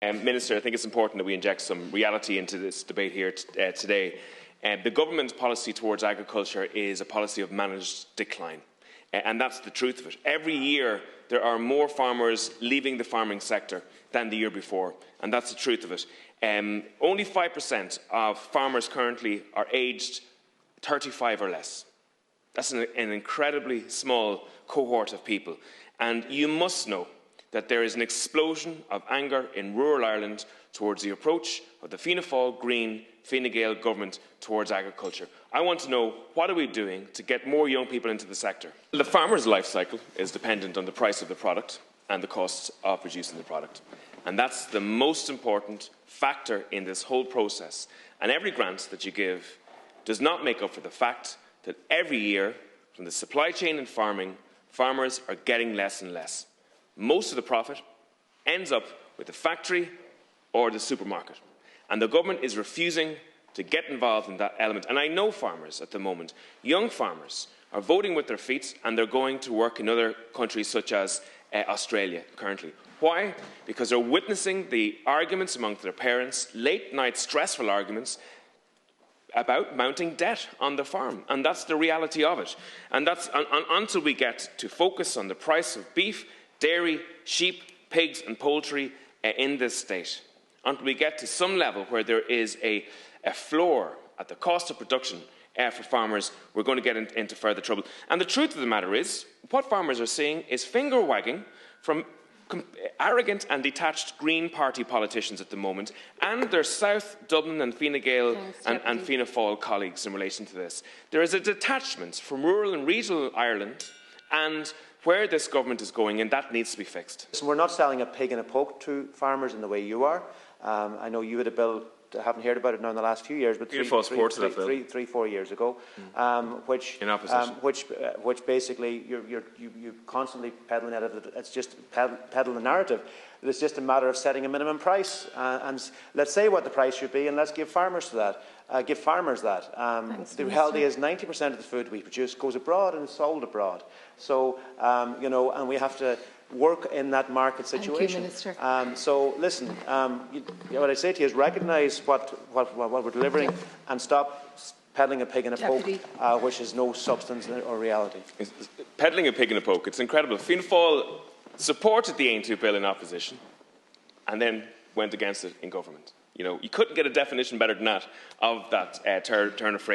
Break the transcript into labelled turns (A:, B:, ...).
A: Minister, I think it's important that we inject some reality into this debate here today. The government's policy towards agriculture is a policy of managed decline, and that's the truth of it. Every year there are more farmers leaving the farming sector than the year before, and that's the truth of it. Only 5% of farmers currently are aged 35 or less. That's an incredibly small cohort of people, and you must know that there is an explosion of anger in rural Ireland towards the approach of the Fianna Fáil, Green, Fine Gael government towards agriculture. I want to know, what are we doing to get more young people into the sector? The farmer's life cycle is dependent on the price of the product and the costs of producing the product. And that's the most important factor in this whole process. And every grant that you give does not make up for the fact that every year, from the supply chain in farming, farmers are getting less and less. Most of the profit ends up with the factory or the supermarket. And the government is refusing to get involved in that element. And I know farmers at the moment, young farmers, are voting with their feet and they're going to work in other countries such as Australia currently. Why? Because they're witnessing the arguments amongst their parents, late-night stressful arguments, about mounting debt on the farm, and that's the reality of it. And that's until we get to focus on the price of beef, dairy, sheep, pigs and poultry in this state, until we get to some level where there is a floor at the cost of production for farmers, we're going to get into further trouble. And the truth of the matter is, what farmers are seeing is finger-wagging from arrogant and detached Green Party politicians at the moment, and their South Dublin and Fine Gael and Fianna Fáil colleagues in relation to this. There is a detachment from rural and regional Ireland and where this government is going, and that needs to be fixed.
B: So we're not selling a pig in a poke to farmers in the way you are. I know you had a bill, I haven't heard about it now in the last few years, but 3-4 years ago, which basically you're constantly peddling at it. It's just peddling the narrative. It's just a matter of setting a minimum price, and let's say what the price should be, and let's give farmers that. Thanks, the reality is 90% of the food we produce goes abroad and is sold abroad. So and we have to work in that market situation.
C: Thank you, Minister.
B: So listen, what I say to you is recognise what we're delivering and stop peddling a pig in a poke, which has no substance or reality.
A: Peddling a pig in a poke, it's incredible. Fianna Fáil supported the Aontú bill in opposition and then went against it in government. You couldn't get a definition better than that of that turn of phrase.